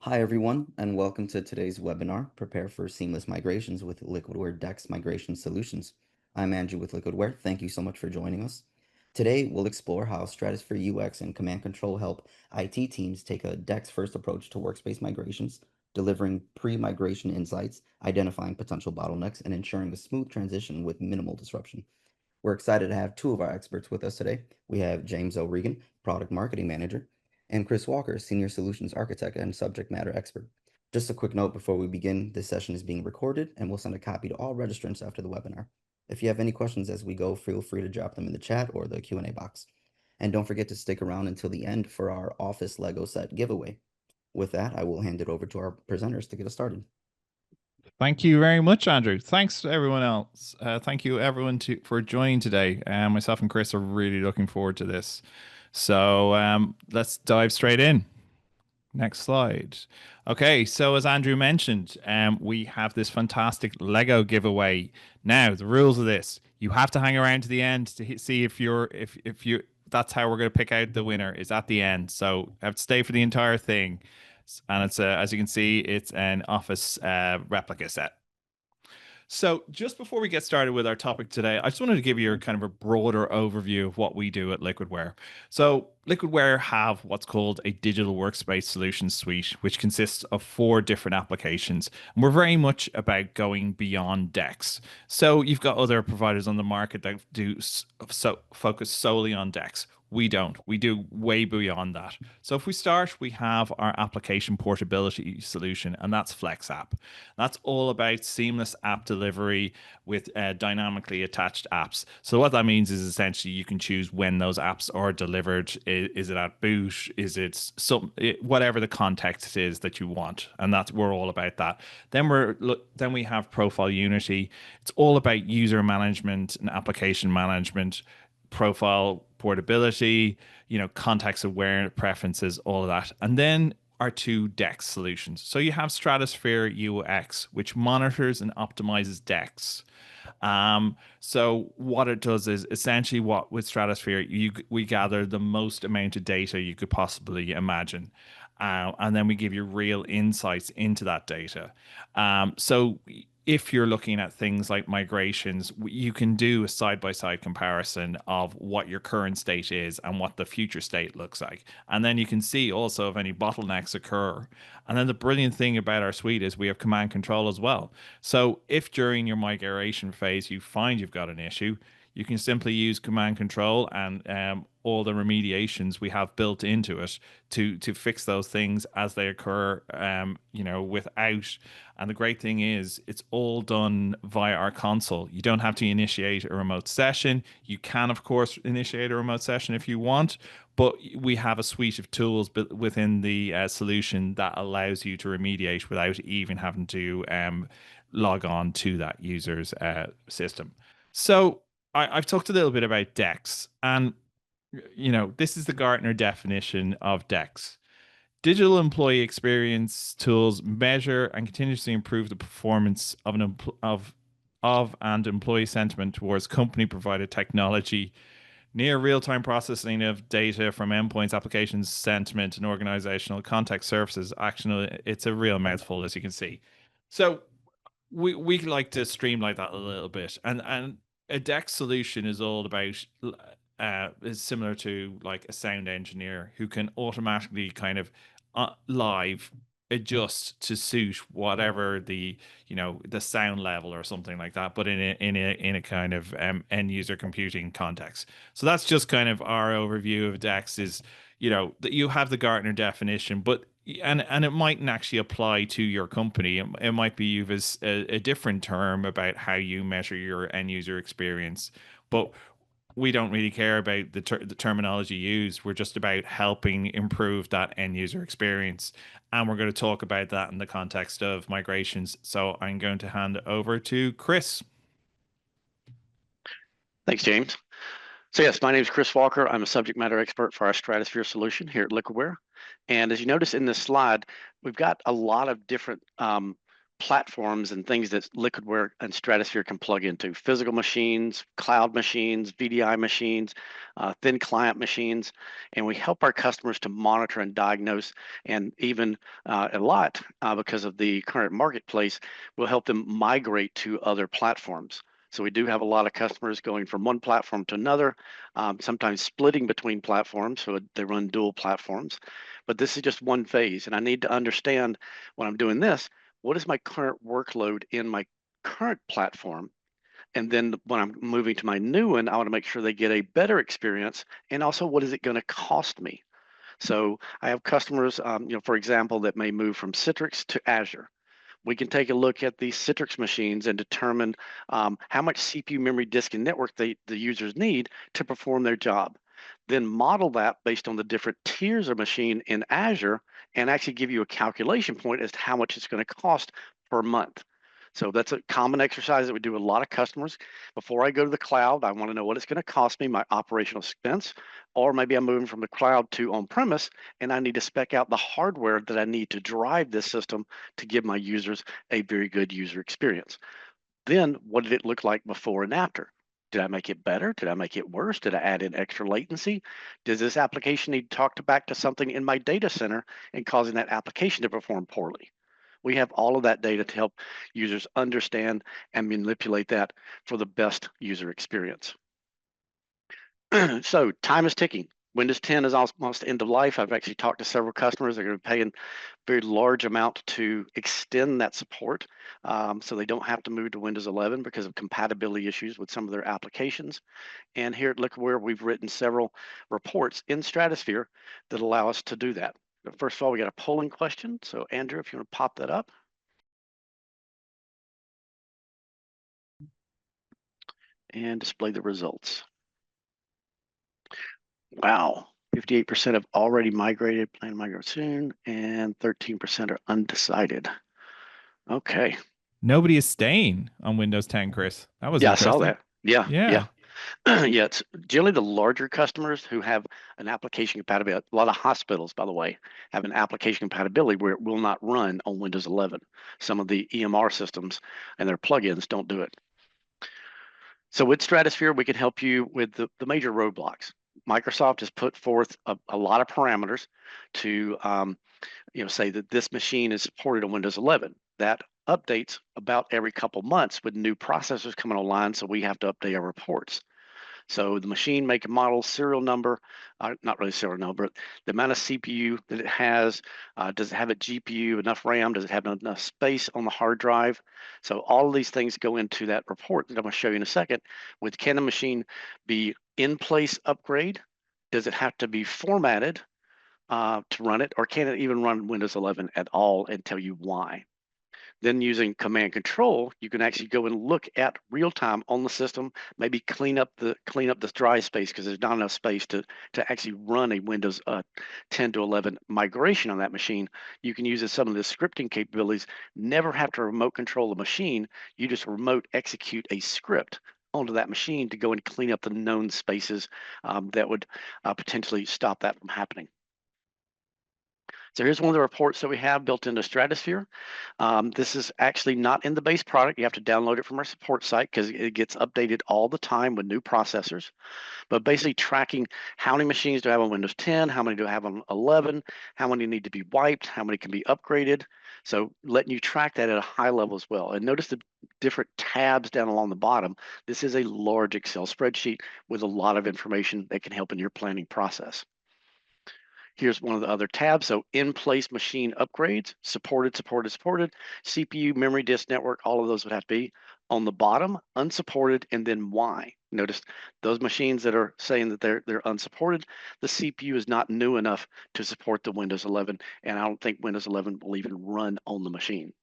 Hi, everyone, and welcome to today's webinar, Prepare for Seamless Migrations with Liquidware DEX Migration Solutions. I'm Andrew with Liquidware. Thank you so much for joining us. Today, we'll explore how Stratusphere UX and CommandCTRL help IT teams take a DEX-first approach to workspace migrations, delivering pre-migration insights, identifying potential bottlenecks, and ensuring a smooth transition with minimal disruption. We're excited to have two of our experts with us today. We have James O'Regan, Product Marketing Manager, and Chris Walker, Senior Solutions Architect and Subject Matter Expert. Just a quick note before we begin, this session is being recorded and we'll send a copy to all registrants after the webinar. If you have any questions as we go, feel free to drop them in the chat or the Q&A box. And don't forget to stick around until the end for our Office Lego set giveaway. With that, I will hand it over to our presenters to get us started. Thank you very much, Andrew. Thanks to everyone else. Thank you, everyone, for joining today. Myself and Chris are really looking forward to this. So let's dive straight in. Next slide. Okay, so as Andrew mentioned, we have this fantastic Lego giveaway. Now, the rules of this: you have to hang around to the end to see if you're if you. That's how we're going to pick out the winner. Is at the end, so you have to stay for the entire thing. And it's as you can see, it's an Office replica set. So, just before we get started with our topic today, I just wanted to give you kind of a broader overview of what we do at Liquidware. So, Liquidware have what's called a digital workspace solutions suite, which consists of 4 different applications. And we're very much about going beyond DEX. So, you've got other providers on the market that do focus solely on DEX. We don't. We do way beyond that. So if we start, we have our application portability solution, and that's FlexApp. That's all about seamless app delivery with dynamically attached apps. So what that means is essentially you can choose when those apps are delivered. Is it at boot? Is it whatever the context is that you want? And we're all about that. Then we have Profile Unity. It's all about user management and application management, profile portability, context aware preferences, all of that. And then our 2 DEX solutions. So you have Stratusphere UX, which monitors and optimizes DEX. So what it does is essentially what with Stratusphere, we gather the most amount of data you could possibly imagine. And then we give you real insights into that data. So if you're looking at things like migrations, you can do a side-by-side comparison of what your current state is and what the future state looks like. And then you can see also if any bottlenecks occur. And then the brilliant thing about our suite is we have CommandCTRL as well. So if during your migration phase you find you've got an issue, you can simply use CommandCTRL and all the remediations we have built into it to fix those things as they occur, without. And the great thing is it's all done via our console. You don't have to initiate a remote session. You can, of course, initiate a remote session if you want, but we have a suite of tools within the solution that allows you to remediate without even having to log on to that user's system. So I've talked a little bit about DEX, and this is the Gartner definition of DEX. Digital employee experience tools measure and continuously improve the performance of and employee sentiment towards company provided technology, near real-time processing of data from endpoints, applications, sentiment, and organizational context services. Actually, it's a real mouthful, as you can see. So we like to streamline that a little bit, and a DEX solution is all about is similar to like a sound engineer who can automatically kind of live adjust to suit whatever the the sound level or something like that, but in a kind of end user computing context. So that's just kind of our overview of DEX. Is that you have the Gartner definition, but and it mightn't actually apply to your company. It might be used as a different term about how you measure your end user experience, but we don't really care about the terminology used. We're just about helping improve that end user experience. And we're going to talk about that in the context of migrations. So I'm going to hand it over to Chris. Thanks, James. So yes, my name is Chris Walker. I'm a subject matter expert for our Stratusphere solution here at Liquidware. And as you notice in this slide, we've got a lot of different platforms and things that Liquidware and Stratusphere can plug into: physical machines, cloud machines, VDI machines, thin client machines, and we help our customers to monitor and diagnose, and even a lot because of the current marketplace, we'll help them migrate to other platforms. So we do have a lot of customers going from one platform to another, sometimes splitting between platforms, so they run dual platforms. But this is just one phase, and I need to understand when I'm doing this, what is my current workload in my current platform? And then when I'm moving to my new one, I want to make sure they get a better experience. And also, what is it going to cost me? So I have customers, for example, that may move from Citrix to Azure. We can take a look at the Citrix machines and determine how much CPU, memory, disk, and network the users need to perform their job. Then model that based on the different tiers of machine in Azure and actually give you a calculation point as to how much it's going to cost per month. So that's a common exercise that we do with a lot of customers. Before I go to the cloud, I want to know what it's going to cost me, my operational expense, or maybe I'm moving from the cloud to on-premise, and I need to spec out the hardware that I need to drive this system to give my users a very good user experience. Then what did it look like before and after? Did I make it better? Did I make it worse? Did I add in extra latency? Does this application need to talk back to something in my data center and causing that application to perform poorly? We have all of that data to help users understand and manipulate that for the best user experience. So time is ticking. Windows 10 is almost end of life. I've actually talked to several customers. They're going to be paying a very large amount to extend that support, so they don't have to move to Windows 11 because of compatibility issues with some of their applications. And here at Liquidware, we've written several reports in Stratusphere that allow us to do that. But first of all, we got a polling question. So Andrew, if you want to pop that up. And display the results. Wow, 58% have already migrated, plan to migrate soon, and 13% are undecided. Okay. Nobody is staying on Windows 10, Chris. That was Yeah, I saw interesting. that. Yeah. Yeah. Yeah, it's generally the larger customers who have an application compatibility. A lot of hospitals, by the way, have an application compatibility where it will not run on Windows 11. Some of the EMR systems and their plugins don't do it. So with Stratusphere, we can help you with the major roadblocks. Microsoft has put forth a lot of parameters to say that this machine is supported on Windows 11. That updates about every couple months with new processors coming online, so we have to update our reports. So the machine, make, and model, serial number, not really serial number, the amount of CPU that it has, does it have a GPU, enough RAM, does it have enough space on the hard drive? So all of these things go into that report that I'm going to show you in a second. Can the machine be in place upgrade? Does it have to be formatted to run it, or can it even run Windows 11 at all, and tell you why? Then using command control, you can actually go and look at real time on the system, maybe clean up this dry space because there's not enough space to actually run a Windows 10 to 11 migration on that machine. You can use some of the scripting capabilities, never have to remote control the machine. You just remote execute a script onto that machine to go and clean up the known spaces that would potentially stop that from happening. So here's one of the reports that we have built into Stratusphere. This is actually not in the base product. You have to download it from our support site because it gets updated all the time with new processors. But basically tracking how many machines do I have on Windows 10, how many do I have on 11, how many need to be wiped, how many can be upgraded. So letting you track that at a high level as well. And notice the different tabs down along the bottom. This is a large Excel spreadsheet with a lot of information that can help in your planning process. Here's one of the other tabs. So in-place machine upgrades, supported, CPU, memory, disk, network, all of those would have to be. On the bottom, unsupported, and then why. Notice those machines that are saying that they're unsupported, the CPU is not new enough to support the Windows 11, and I don't think Windows 11 will even run on the machine.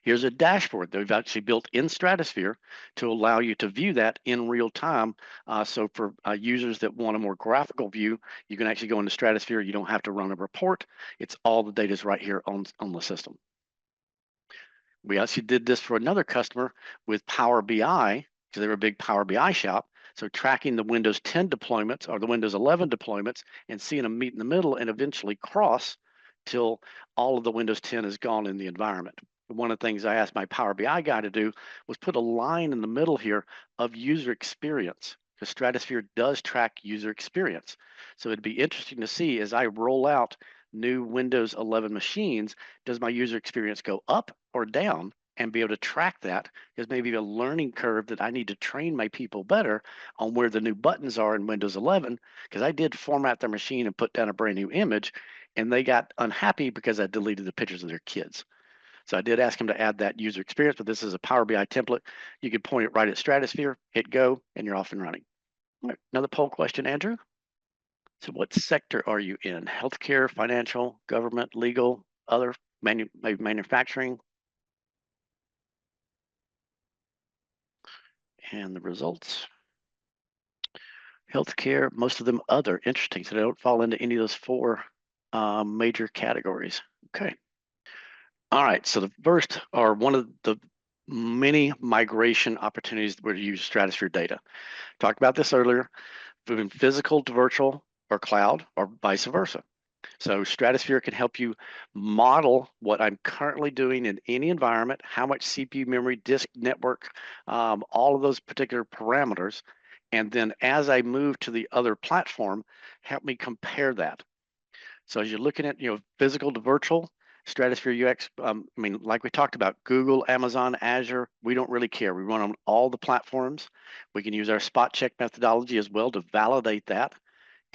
Here's a dashboard that we've actually built in Stratusphere to allow you to view that in real time. So for users that want a more graphical view, you can actually go into Stratusphere. You don't have to run a report. It's all the data is right here on the system. We actually did this for another customer with Power BI because they were a big Power BI shop. So tracking the Windows 10 deployments or the Windows 11 deployments and seeing them meet in the middle and eventually cross till all of the Windows 10 is gone in the environment. one of the things I asked my Power BI guy to do was put a line in the middle here of user experience, because Stratusphere does track user experience. So it'd be interesting to see as I roll out new Windows 11 machines, does my user experience go up or down, and be able to track that, because maybe a learning curve that I need to train my people better on where the new buttons are in Windows 11, because I did format their machine and put down a brand new image, and they got unhappy because I deleted the pictures of their kids. So I did ask him to add that user experience, but this is a Power BI template. You could point it right at Stratusphere, hit go, and you're off and running. All right, another poll question, Andrew. So what sector are you in? Healthcare, financial, government, legal, other, maybe manufacturing? And the results. Healthcare, most of them other. Interesting. So they don't fall into any of those four major categories. Okay. All right. So the first are one of the many migration opportunities where you use Stratusphere data. Talked about this earlier, moving physical to virtual or cloud or vice versa. So Stratusphere can help you model what I'm currently doing in any environment, how much CPU memory, disk network, all of those particular parameters. And then as I move to the other platform, help me compare that. So as you're looking at, physical to virtual, Stratusphere UX, like we talked about, Google, Amazon, Azure, we don't really care. We run on all the platforms. We can use our spot check methodology as well to validate that.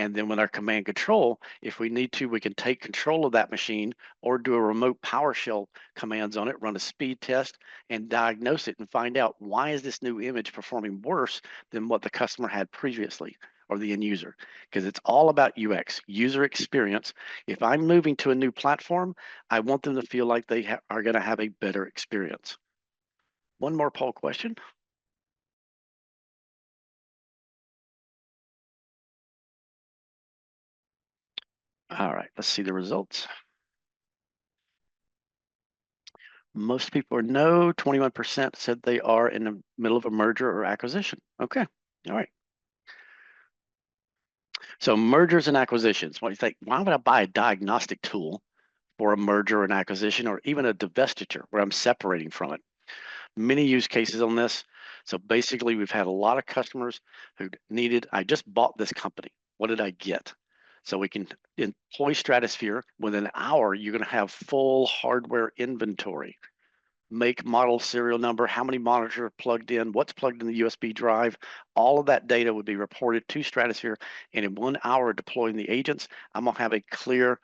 And then with our command control, if we need to, we can take control of that machine or do a remote PowerShell commands on it, run a speed test and diagnose it and find out why is this new image performing worse than what the customer had previously or the end user, because it's all about UX, user experience. If I'm moving to a new platform, I want them to feel like they are going to have a better experience. One more poll question. All right, let's see the results. Most people are no, 21% said they are in the middle of a merger or acquisition. Okay, all right. So mergers and acquisitions, what do you think? Why would I buy a diagnostic tool for a merger and acquisition or even a divestiture where I'm separating from it? Many use cases on this. So basically we've had a lot of customers who needed, I just bought this company. What did I get? So we can employ Stratusphere. Within an hour, you're going to have full hardware inventory. Make, model, serial number, how many monitors are plugged in, what's plugged in the USB drive. All of that data would be reported to Stratusphere. And in 1 hour deploying the agents, I'm going to have a clear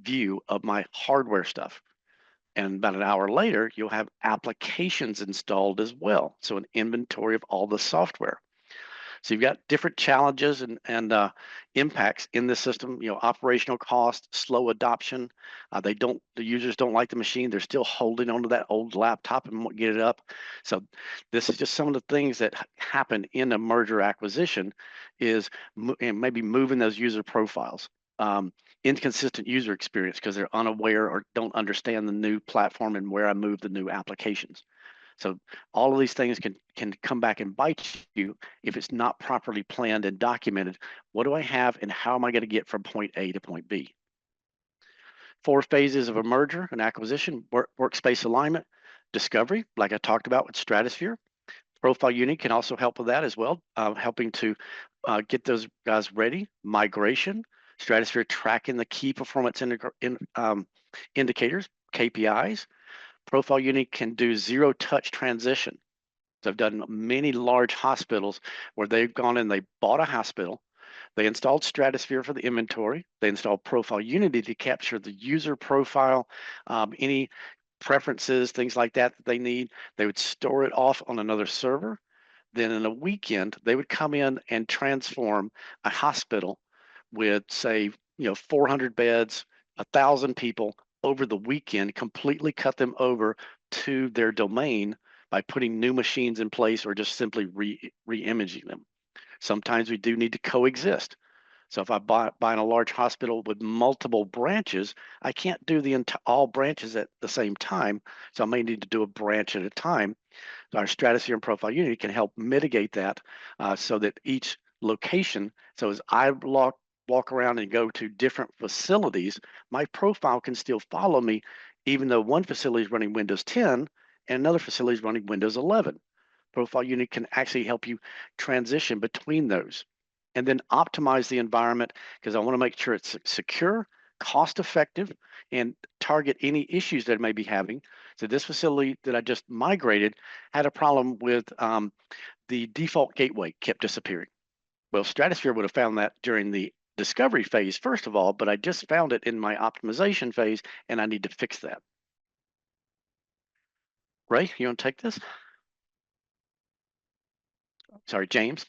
view of my hardware stuff. And about an hour later, you'll have applications installed as well. So an inventory of all the software. So you've got different challenges and impacts in the system. Operational cost, slow adoption. The users don't like the machine. They're still holding onto that old laptop and won't get it up. So this is just some of the things that happen in a merger acquisition, is maybe moving those user profiles. Inconsistent user experience because they're unaware or don't understand the new platform and where I move the new applications. So all of these things can come back and bite you if it's not properly planned and documented. What do I have and how am I going to get from point A to point B? 4 phases of a merger, an acquisition: workspace alignment, discovery, like I talked about with Stratusphere. Profile Unit can also help with that as well, helping to get those guys ready. Migration, Stratusphere tracking the key performance indicators, KPIs. Profile Unit can do zero-touch transition. So I've done many large hospitals where they've gone and they bought a hospital, they installed Stratusphere for the inventory, they installed Profile Unity to capture the user profile, any preferences, things like that they need. They would store it off on another server. Then in a weekend, they would come in and transform a hospital with, say, 400 beds, 1,000 people over the weekend, completely cut them over to their domain by putting new machines in place or just simply re-imaging them. Sometimes we do need to coexist. So if I buy in a large hospital with multiple branches, I can't do all branches at the same time. So I may need to do a branch at a time. Our Stratusphere and Profile Unity can help mitigate that so that each location, so as I walk around and go to different facilities, my profile can still follow me, even though one facility is running Windows 10 and another facility is running Windows 11. Profile unit can actually help you transition between those and then optimize the environment, because I want to make sure it's secure, cost effective, and target any issues that it may be having. So this facility that I just migrated had a problem with the default gateway kept disappearing. Well, Stratusphere would have found that during the discovery phase, first of all, but I just found it in my optimization phase, and I need to fix that. Ray, you want to take this? Sorry, James.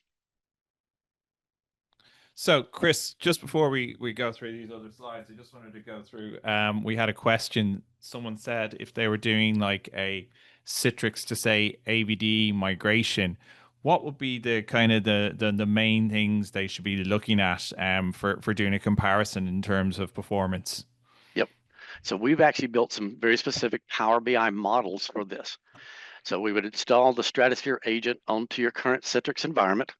So, Chris, just before we go through these other slides, I just wanted to go through. We had a question. Someone said if they were doing like a Citrix to say AVD migration, what would be the kind of the main things they should be looking at for doing a comparison in terms of performance? Yep. So we've actually built some very specific Power BI models for this. So we would install the Stratusphere agent onto your current Citrix environment.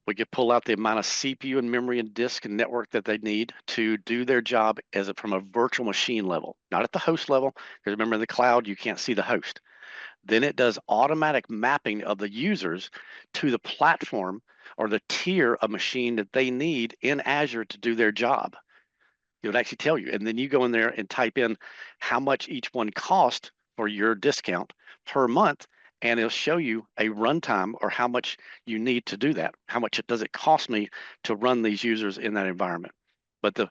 We could pull out the amount of CPU and memory and disk and network that they need to do their job from a virtual machine level, not at the host level, because remember in the cloud, you can't see the host. Then it does automatic mapping of the users to the platform or the tier of machine that they need in Azure to do their job. It would actually tell you. And then you go in there and type in how much each one cost for your discount per month, and it'll show you a runtime or how much you need to do that. How much does it cost me to run these users in that environment? But the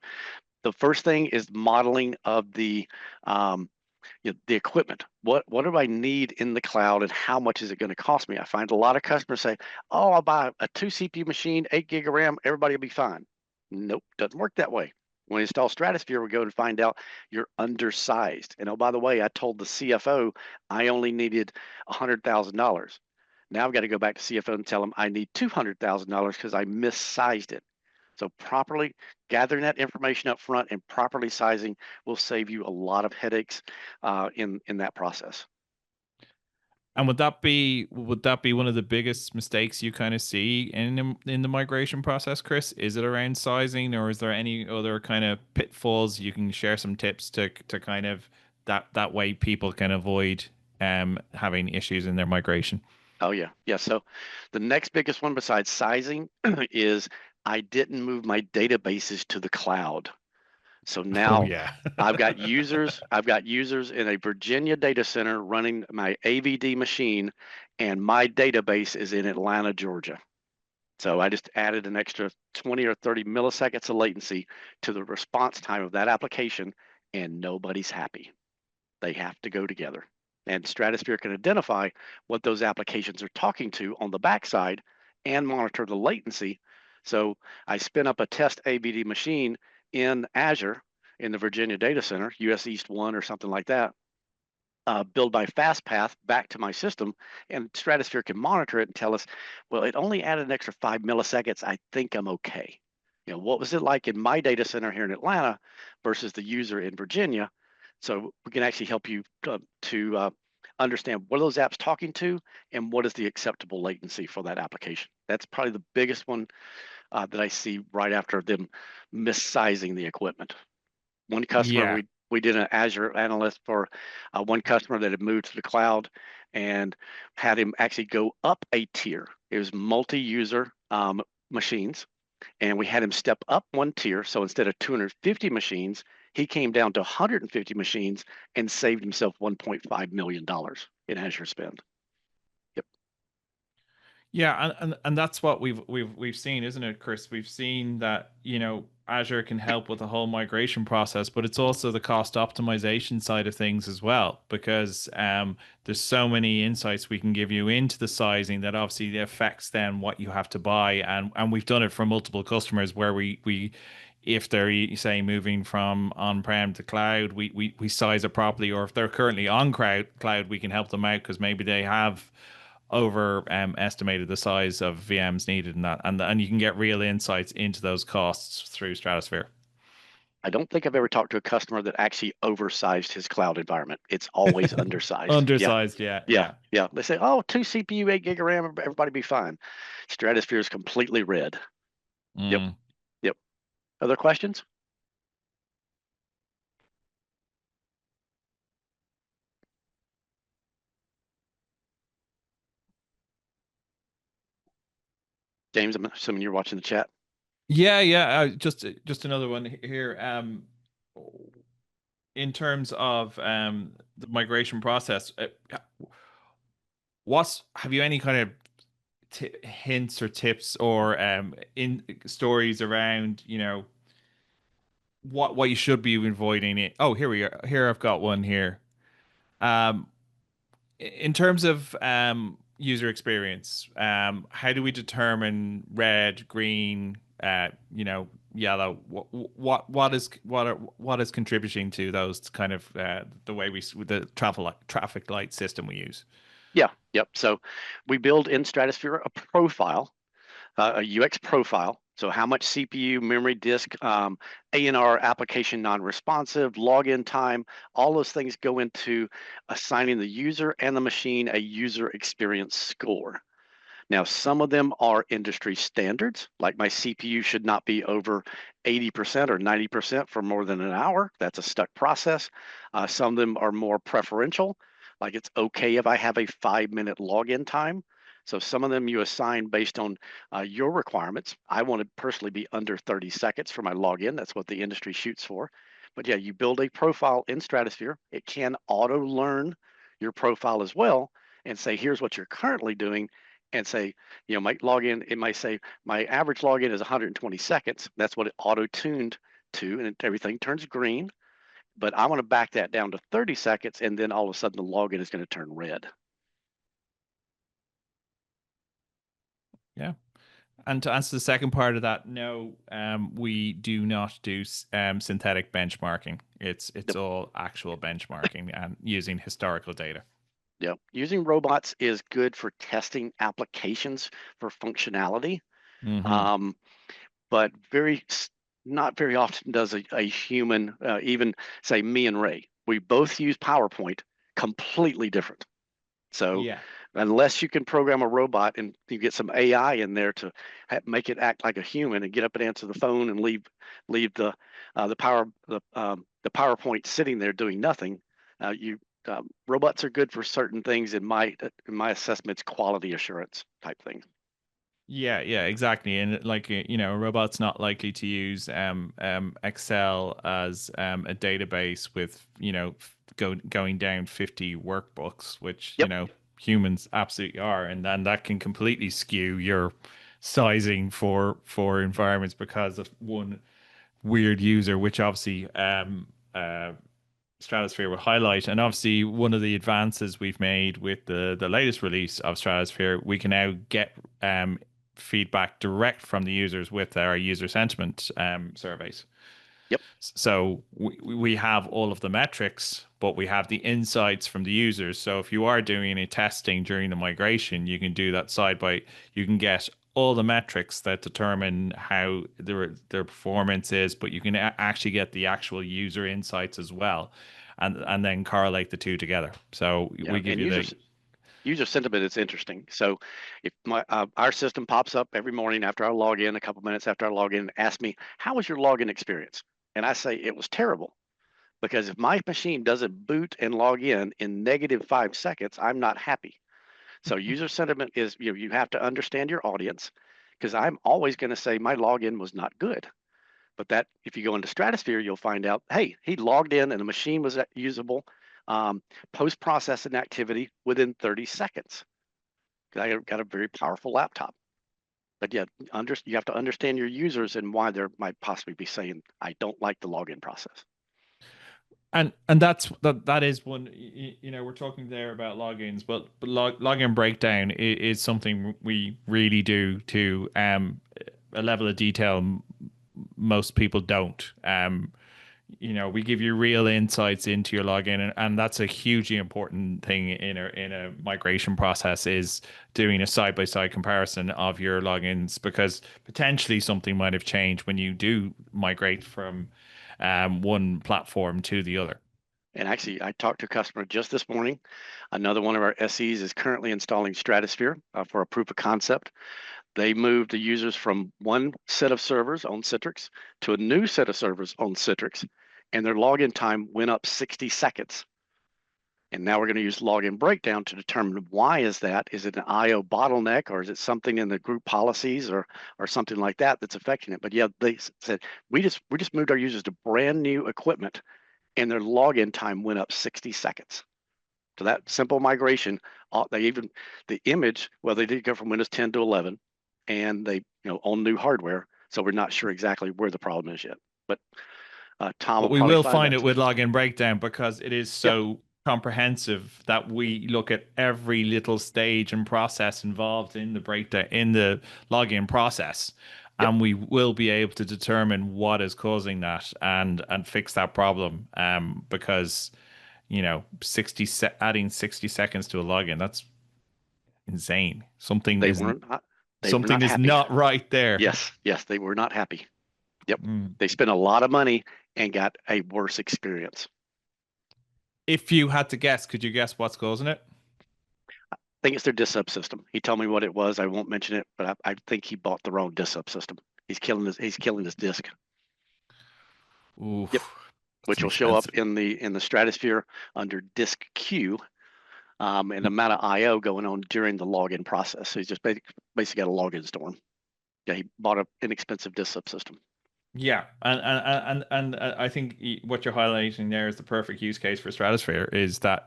first thing is modeling of the equipment. What do I need in the cloud, and how much is it going to cost me? I find a lot of customers say, "Oh, I'll buy a 2 CPU machine, 8 gig of RAM, everybody will be fine." Nope, doesn't work that way. When you install Stratusphere, we go and find out you're undersized. And oh, by the way, I told the CFO I only needed $100,000. Now I've got to go back to CFO and tell him I need $200,000 because I missized it. So properly gathering that information up front and properly sizing will save you a lot of headaches in that process. And would that be one of the biggest mistakes you kind of see in the migration process, Chris? Is it around sizing, or is there any other kind of pitfalls you can share some tips to kind of that way people can avoid having issues in their migration? Oh yeah, yeah. So the next biggest one besides sizing is I didn't move my databases to the cloud. So Oh now yeah. I've got users in a Virginia data center running my AVD machine, and my database is in Atlanta, Georgia. So I just added an extra 20 or 30 milliseconds of latency to the response time of that application, and nobody's happy. They have to go together. And Stratusphere can identify what those applications are talking to on the backside and monitor the latency. So I spin up a test AVD machine in Azure in the Virginia data center, US East 1 or something like that, build my fast path back to my system, and Stratusphere can monitor it and tell us, well, it only added an extra 5 milliseconds. I think I'm okay. What was it like in my data center here in Atlanta versus the user in Virginia? So we can actually help you to understand what are those apps talking to and what is the acceptable latency for that application. That's probably the biggest one that I see right after them missizing the equipment. One customer, Yeah. we did an Azure analyst for one customer that had moved to the cloud and had him actually go up a tier. It was multi-user machines, and we had him step up one tier. So instead of 250 machines, he came down to 150 machines and saved himself $1.5 million in Azure spend. Yep. Yeah, and that's what we've seen, isn't it, Chris? We've seen that, Azure can help with the whole migration process, but it's also the cost optimization side of things as well, because there's so many insights we can give you into the sizing that obviously affects then what you have to buy, and we've done it for multiple customers where we if they're say moving from on-prem to cloud, we size it properly, or if they're currently on cloud, we can help them out because maybe they have over estimated the size of VMs needed in that, and you can get real insights into those costs through Stratusphere. I don't think I've ever talked to a customer that actually oversized his cloud environment. It's always undersized. Yeah. Undersized, yeah, Yeah, yeah. yeah. They say, oh, 2 CPU, 8 gig of RAM, everybody be fine. Stratusphere is completely red. Yep, Mm. yep. Other questions? James, I'm assuming you're watching the chat. Yeah. Just another one here. In terms of the migration process, have you any kind of hints or tips or in stories around, what you should be avoiding it? Oh, here we are. Here I've got one here. Um, in terms of user experience, how do we determine red, green, yellow? What is contributing to those kind of the way with the traffic light system we use? Yeah, yep. So we build in Stratusphere a profile, a UX profile. So how much CPU, memory, disk, ANR, application non-responsive, login time, all those things go into assigning the user and the machine a user experience score. Now, some of them are industry standards, like my CPU should not be over 80% or 90% for more than an hour. That's a stuck process. Some of them are more preferential, like it's okay if I have a 5-minute login time. So some of them you assign based on your requirements. I want to personally be under 30 seconds for my login. That's what the industry shoots for. But yeah, you build a profile in Stratusphere. It can auto learn your profile as well and say, here's what you're currently doing, and say, my login, it might say my average login is 120 seconds. That's what it auto-tuned to, and everything turns green. But I want to back that down to 30 seconds, and then all of a sudden the login is going to turn red. Yeah. And to answer the second part of that, no, we do not do synthetic benchmarking. It's Yep. all actual benchmarking and using historical data. Yep. Using robots is good for testing applications for functionality, Mm-hmm. um, but not very often does a human, even say me and Ray, we both use PowerPoint, completely different. So Yeah. unless you can program a robot and you get some AI in there to make it act like a human and get up and answer the phone and leave the PowerPoint sitting there doing nothing, you robots are good for certain things in my assessments, quality assurance type things. Yeah, exactly. And like, a robot's not likely to use Excel as a database with, going down 50 workbooks, which, Yep. humans absolutely are. And then that can completely skew your sizing for environments because of one weird user, which obviously Stratusphere will highlight. And obviously, one of the advances we've made with the latest release of Stratusphere, we can now get feedback direct from the users with our user sentiment surveys. Yep. So we have all of the metrics, but we have the insights from the users. So if you are doing any testing during the migration, you can do that you can get all the metrics that determine how their performance is, but you can actually get the actual user insights as well, and then correlate the two together. So Yeah. we give And you the user sentiment is interesting. So if our system pops up every morning after I log in, a couple minutes after I log in, and asks me, how was your login experience? And I say it was terrible, because if my machine doesn't boot and log in -5 seconds, I'm not happy. So user sentiment is, you have to understand your audience, because I'm always going to say my login was not good. But that, if you go into Stratusphere, you'll find out, hey, he logged in and the machine was usable, post-processing activity within 30 seconds. I got a very powerful laptop. But yeah, you have to understand your users and why they might possibly be saying, I don't like the login process. and that is one. We're talking there about logins, but login breakdown is something we really do to a level of detail most people don't. We give you real insights into your login, and that's a hugely important thing in a migration process, is doing a side by side comparison of your logins, because potentially something might have changed when you do migrate from one platform to the other. And actually, I talked to a customer just this morning. Another one of our SEs is currently installing Stratusphere for a proof of concept. They moved the users from one set of servers on Citrix to a new set of servers on Citrix, and their login time went up 60 seconds. And now we're going to use login breakdown to determine why is that? Is it an IO bottleneck, or is it something in the group policies or something like that that's affecting it? But yeah, they said we just moved our users to brand new equipment, and their login time went up 60 seconds. So that simple migration, the image, well, they did go from Windows 10 to 11, and they on new hardware. So we're not sure exactly where the problem is yet. But Tom will But we probably will find find that it to with us. login breakdown because it is Yep, so comprehensive that we look at every little stage and process involved in the breakdown in the login process, yep. and we will be able to determine what is causing that and fix that problem. Because adding 60 seconds to a login, that's insane. They weren't they were Something not is happy. not right there. Yes, they were not happy. Yep. Mm. They spent a lot of money and got a worse experience. If you had to guess, could you guess what's causing it? I think it's their disk subsystem. He told me what it was. I won't mention it, but I think he bought the wrong disk subsystem. He's killing his disk. Yep. Oof, that's Which an will show up expensive. in the Stratusphere under disk queue, and the amount of IO going on during the login process. So he's just basically got a login storm. Yeah, he bought an inexpensive disk subsystem. Yeah, and I think what you're highlighting there is the perfect use case for Stratusphere is that,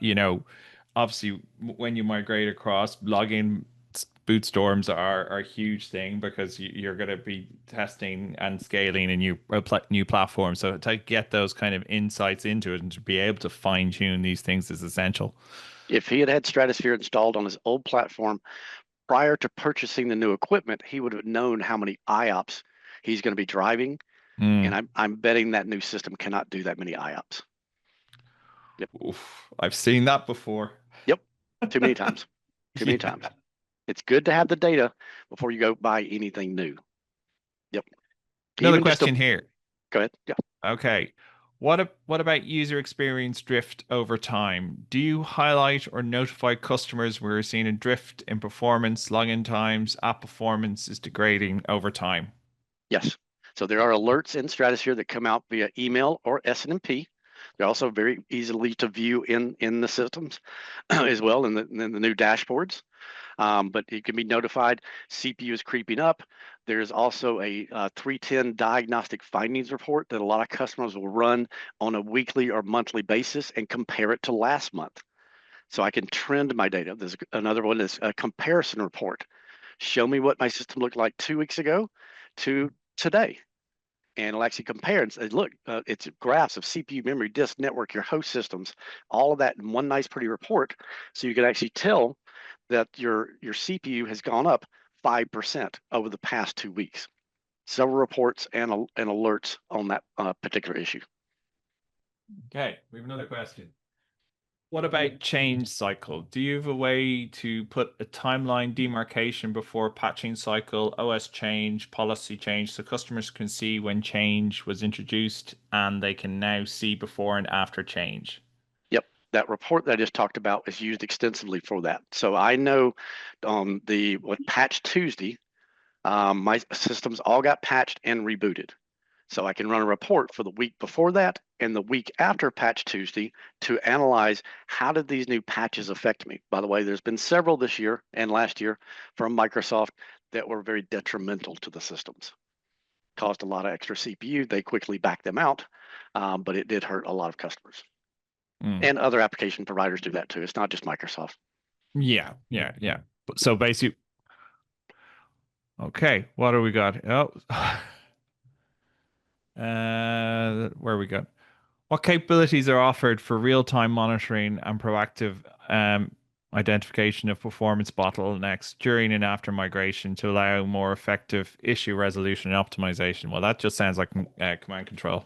obviously when you migrate across, login boot storms are a huge thing because you're going to be testing and scaling a new platform. So to get those kind of insights into it and to be able to fine tune these things is essential. If he had Stratusphere installed on his old platform prior to purchasing the new equipment, he would have known how many IOPS he's going to be driving. Mm. And I'm betting that new system cannot do that many IOPS. Yep. Oof, I've seen that before. Yep. Too many times. Too many Yeah. times. It's good to have the data before you go buy anything new. Yep. Another Even just to question here. go ahead. Yeah. Okay. What about user experience drift over time? Do you highlight or notify customers we're seeing a drift in performance, login times, app performance is degrading over time? Yes. So there are alerts in Stratusphere that come out via email or SNMP. They're also very easily to view in the systems as well in the new dashboards. But it can be notified CPU is creeping up. There's also a 310 diagnostic findings report that a lot of customers will run on a weekly or monthly basis and compare it to last month. So I can trend my data. There's another one is a comparison report. Show me what my system looked like 2 weeks ago to today. And it'll actually compare and say, look, it's graphs of CPU, memory, disk, network, your host systems, all of that in one nice, pretty report. So you can actually tell that your CPU has gone up 5% over the past 2 weeks. Several reports and alerts on that particular issue. Okay, we have another question. What about change cycle? Do you have a way to put a timeline demarcation before patching cycle, OS change, policy change, so customers can see when change was introduced and they can now see before and after change? Yep, that report that I just talked about is used extensively for that. So I know with Patch Tuesday, my systems all got patched and rebooted. So I can run a report for the week before that and the week after Patch Tuesday to analyze how did these new patches affect me. By the way, there's been several this year and last year from Microsoft that were very detrimental to the systems. Caused a lot of extra CPU. They quickly backed them out, but it did hurt a lot of customers. Mm. And other application providers do that too. It's not just Microsoft. Yeah. So basically, okay, what do we got? Oh, where we got? What capabilities are offered for real-time monitoring and proactive identification of performance bottlenecks during and after migration to allow more effective issue resolution and optimization? Well, that just sounds like command control.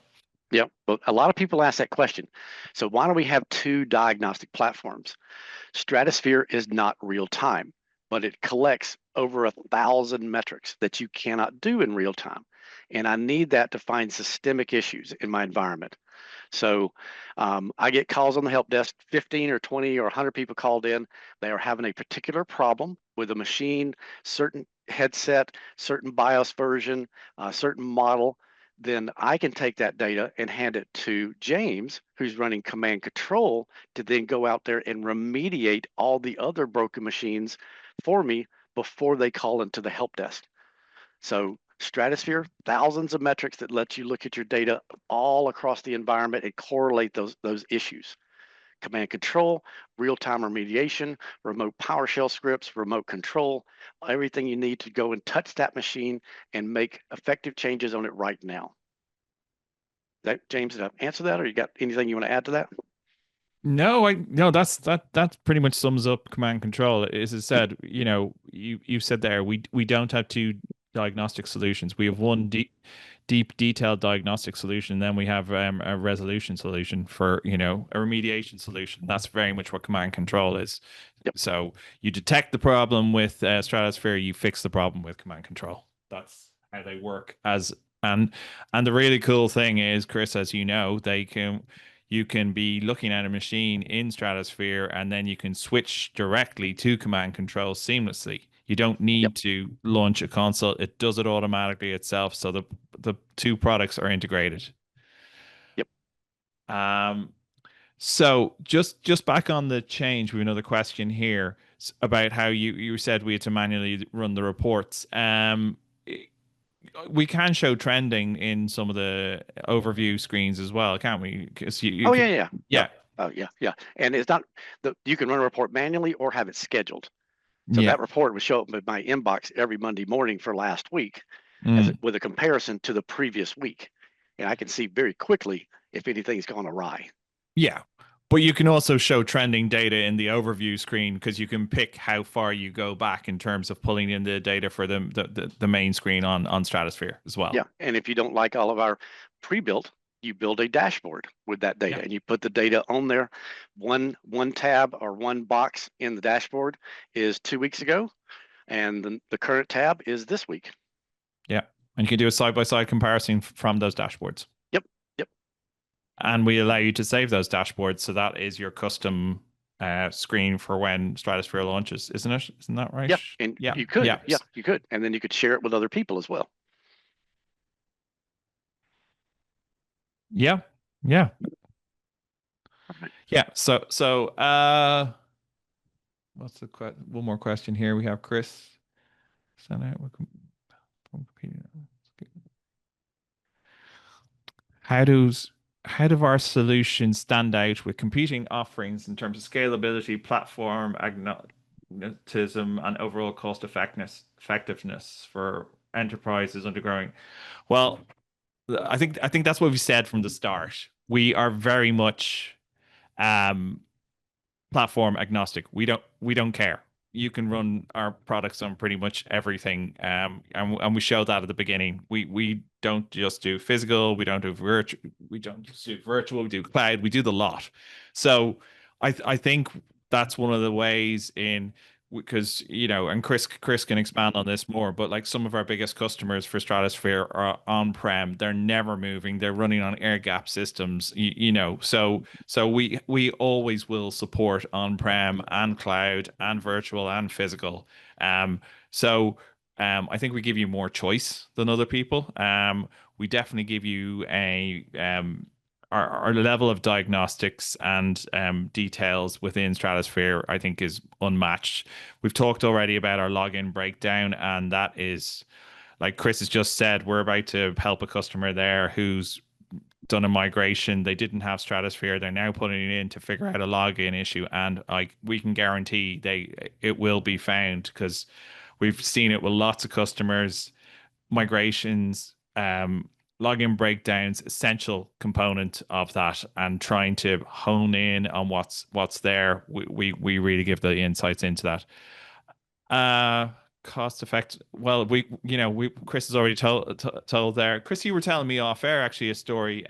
Yep. But a lot of people ask that question. So why do we have two diagnostic platforms? Stratusphere is not real time, but it collects over 1,000 metrics that you cannot do in real time. And I need that to find systemic issues in my environment. So I get calls on the help desk, 15 or 20 or 100 people called in. They are having a particular problem with a machine, certain headset, certain BIOS version, certain model. Then I can take that data and hand it to James, who's running command control, to then go out there and remediate all the other broken machines for me before they call into the help desk. So Stratusphere, thousands of metrics that let you look at your data all across the environment and correlate those issues. Command control, real-time remediation, remote PowerShell scripts, remote control, everything you need to go and touch that machine and make effective changes on it right now. James, did I answer that, or you got anything you want to add to that? No, that pretty much sums up command control. As I said, you said there we don't have two diagnostic solutions. We have one deep detailed diagnostic solution, and then we have a resolution solution for a remediation solution. That's very much what command control is. Yep. So you detect the problem with Stratusphere, you fix the problem with command control. That's how they work. And the really cool thing is, Chris, as you know, you can be looking at a machine in Stratusphere, and then you can switch directly to command control seamlessly. You don't need to launch a console. It does it automatically itself. So the two products are integrated. Yep. So just back on the change, we have another question here about how you said we had to manually run the reports. We can show trending in some of the overview screens as well, can't we? Yeah. Yeah. Oh, yeah. And it's not you can run a report manually or have it scheduled. So Yeah. that report would show up in my inbox every Monday morning for last week with a comparison to the previous week. And I can see very quickly if anything's gone awry. Yeah. But you can also show trending data in the overview screen because you can pick how far you go back in terms of pulling in the data for the main screen on Stratusphere as well. Yeah. And if you don't like all of our pre-built, you build a dashboard with that data and you put the data on there. One tab or one box in the dashboard is 2 weeks ago, and the current tab is this week. Yeah. And you can do a side-by-side comparison from those dashboards. Yep. And we allow you to save those dashboards. So that is your custom screen for when Stratusphere launches, isn't it? Isn't that right? Yeah. And you could. Yeah, you could. And then you could share it with other people as well. Yeah. So what's the one more question here? We have Chris. How do our solutions stand out with competing offerings in terms of scalability, platform agnosticism, and overall cost effectiveness for enterprises undergoing? Well, I think that's what we said from the start. We are very much platform agnostic. We don't care. You can run our products on pretty much everything, and we show that at the beginning. We don't just do physical. We don't do virtual. We don't just do virtual. We do cloud. We do the lot. So I think that's one of the ways in because and Chris can expand on this more, but like some of our biggest customers for Stratusphere are on-prem. They're never moving. They're running on air-gapped systems. So we always will support on-prem and cloud and virtual and physical. So I think we give you more choice than other people. We definitely give you our level of diagnostics and details within Stratusphere, I think, is unmatched. We've talked already about our login breakdown, and that is, like Chris has just said, we're about to help a customer there who's done a migration. They didn't have Stratusphere. They're now putting it in to figure out a login issue, and we can guarantee it will be found because we've seen it with lots of customers. Migrations, login breakdowns, essential component of that, and trying to hone in on what's there. We really give the insights into that. Cost effect. Well, Chris has already told there. Chris, you were telling me off air actually a story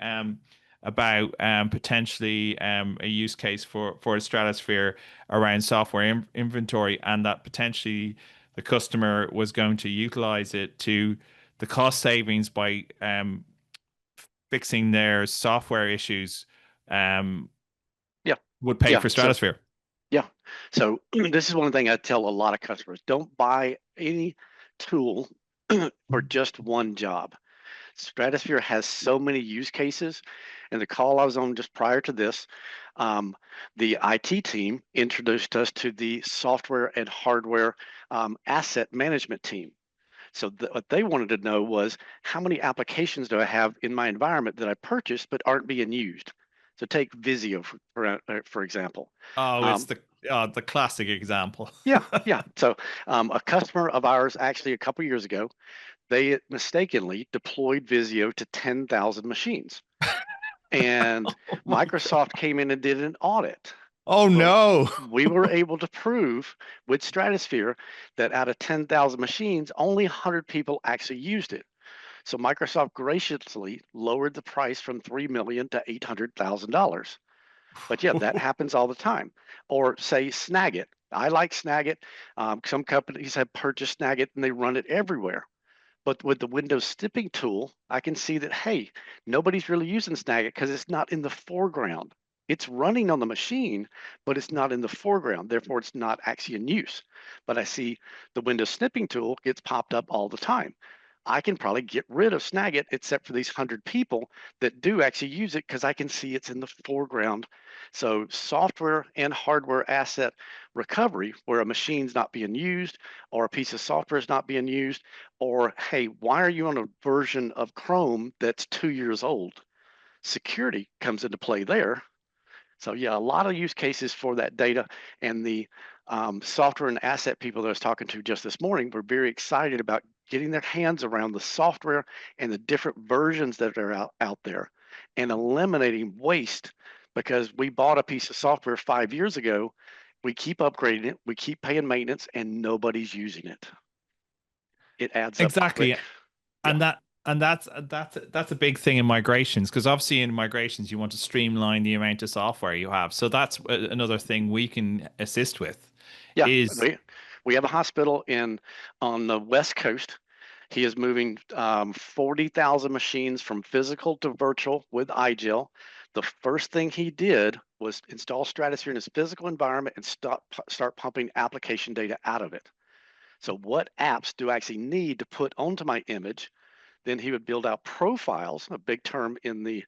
about potentially a use case for Stratusphere around software inventory, and that potentially the customer was going to utilize it to the cost savings by fixing their software issues Yeah. would pay Yeah. for Stratusphere. Yeah. So this is one thing I tell a lot of customers. Don't buy any tool for just one job. Stratusphere has so many use cases. And the call I was on just prior to this, the IT team introduced us to the software and hardware asset management team. So what they wanted to know was, how many applications do I have in my environment that I purchased but aren't being used? So take Visio for example. Oh, it's Um, the classic example. yeah. So a customer of ours actually a couple years ago, they mistakenly deployed Visio to 10,000 machines. And Oh my God. Microsoft came in and did an audit. Oh Well, no. we were able to prove with Stratusphere that out of 10,000 machines, only 100 people actually used it. So Microsoft graciously lowered the price from $3 million to $800,000. But yeah, that happens all the time. Or say Snagit. I like Snagit. Some companies have purchased Snagit and they run it everywhere. But with the Windows snipping tool, I can see that, hey, nobody's really using Snagit because it's not in the foreground. It's running on the machine, but it's not in the foreground. Therefore, it's not actually in use. But I see the Windows snipping tool gets popped up all the time. I can probably get rid of Snagit except for these 100 people that do actually use it because I can see it's in the foreground. So software and hardware asset recovery, where a machine's not being used or a piece of software is not being used, or hey, why are you on a version of Chrome that's 2 years old? Security comes into play there. So yeah, a lot of use cases for that data, and the software and asset people that I was talking to just this morning were very excited about getting their hands around the software and the different versions that are out there, and eliminating waste, because we bought a piece of software 5 years ago, we keep upgrading it, we keep paying maintenance, and nobody's using it. It adds up Exactly. quick. Yeah. And that's a big thing in migrations, because obviously in migrations you want to streamline the amount of software you have. So that's another thing we can assist with Yeah, is we have a hospital on the West Coast. He is moving 40,000 machines from physical to virtual with iGel. The first thing he did was install Stratusphere in his physical environment and start pumping application data out of it. So what apps do I actually need to put onto my image? Then he would build out profiles, a big term in the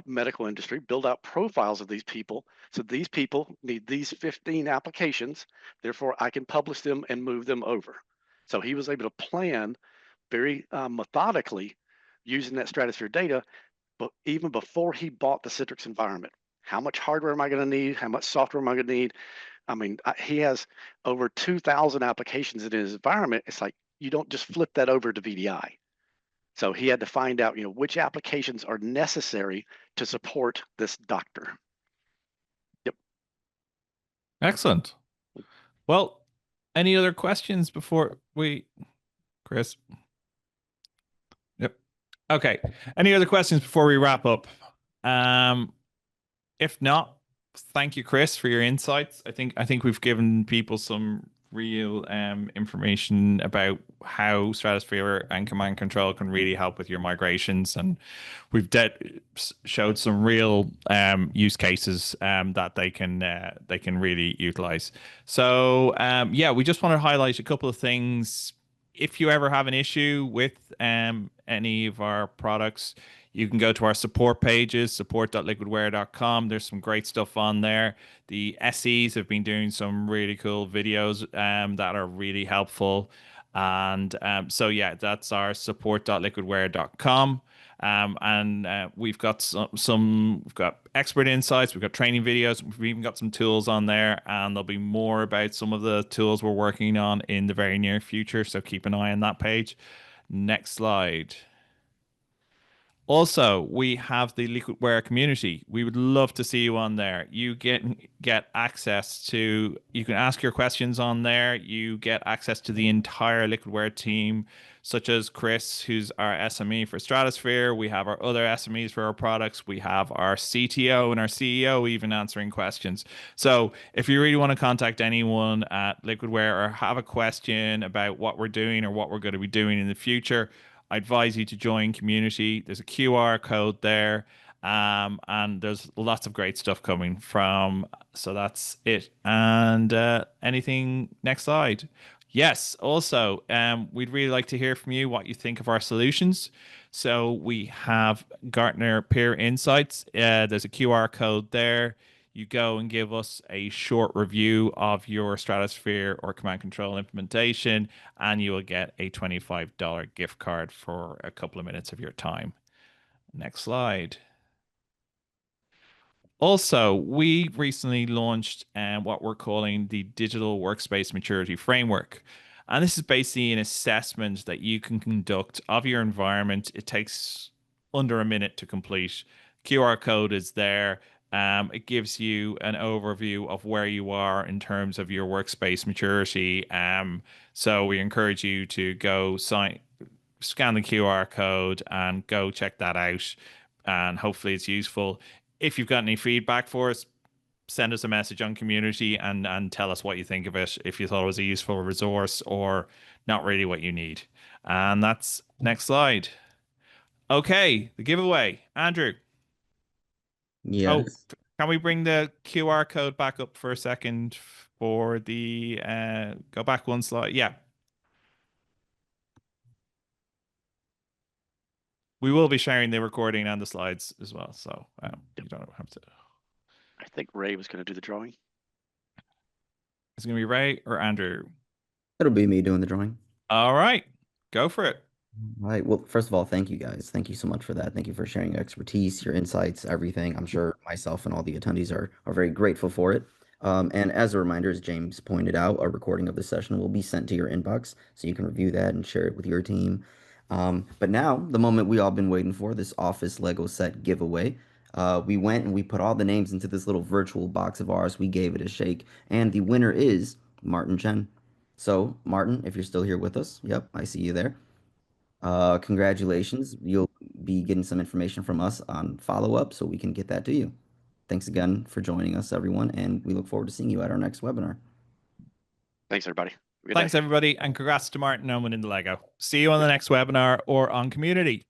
medical industry, build out profiles of these people. So these people need these 15 applications, therefore I can publish them and move them over. So he was able to plan very methodically using that Stratusphere data, but even before he bought the Citrix environment. How much hardware am I going to need? How much software am I going to need? I mean, he has over 2,000 applications in his environment. It's like you don't just flip that over to VDI. So he had to find out, which applications are necessary to support this doctor. Yep. excellent. Well, any other questions before Chris? Yep. Okay. Any other questions before we wrap up? Um, if not, thank you, Chris, for your insights. I think we've given people some real information about how Stratusphere and CommandCTRL can really help with your migrations, and we've showed some real use cases that they can really utilize. So yeah, we just want to highlight a couple of things. If you ever have an issue with any of our products, you can go to our support pages, support.liquidware.com. There's some great stuff on there. The SEs have been doing some really cool videos that are really helpful. And so, yeah, that's our support.liquidware.com. And we've got we've got expert insights, we've got training videos, we've even got some tools on there, and there'll be more about some of the tools we're working on in the very near future. So keep an eye on that page. Next slide. Also, we have the Liquidware community. We would love to see you on there. You get access to, you can ask your questions on there. You get access to the entire Liquidware team, such as Chris, who's our SME for Stratusphere. We have our other SMEs for our products. We have our CTO and our CEO even answering questions. So if you really want to contact anyone at Liquidware or have a question about what we're doing or what we're going to be doing in the future, I advise you to join community. There's a QR code there. And there's lots of great stuff coming from. So that's it. And anything next slide. Yes. Also, we'd really like to hear from you what you think of our solutions. So we have Gartner Peer Insights. There's a QR code there. You go and give us a short review of your Stratusphere or Command Control implementation, and you will get a $25 gift card for a couple of minutes of your time. Next slide. Also, we recently launched what we're calling the Digital Workspace Maturity Framework. And this is basically an assessment that you can conduct of your environment. It takes under a minute to complete. QR code is there. It gives you an overview of where you are in terms of your workspace maturity. So we encourage you to go scan the QR code and go check that out. And hopefully it's useful. If you've got any feedback for us, send us a message on community and tell us what you think of it, if you thought it was a useful resource or not really what you need. And that's next slide. Okay, the giveaway. Andrew. Oh, Yes. can we bring the QR code back up for a second for the go back one slide? Yeah. We will be sharing the recording and the slides as well, so you don't have to. I think Ray was going to do the drawing. Is it going to be Ray or Andrew? It'll be me doing the drawing. All right, go for it. All right. Well, first of all, thank you guys. Thank you so much for that. Thank you for sharing your expertise, your insights, everything. I'm sure myself and all the attendees are very grateful for it. And as a reminder, as James pointed out, a recording of the session will be sent to your inbox so you can review that and share it with your team. But now, the moment we all been waiting for, this Office Lego set giveaway. We went and we put all the names into this little virtual box of ours. We gave it a shake, and the winner is Martin Chen. So, Martin, if you're still here with us, yep, I see you there. Congratulations. You'll be getting some information from us on follow-up so we can get that to you. Thanks again for joining us, everyone, and we look forward to seeing you at our next webinar. Thanks, everybody. Thanks, everybody, and congrats to Martin Oman in the Lego. See you on the next webinar or on community.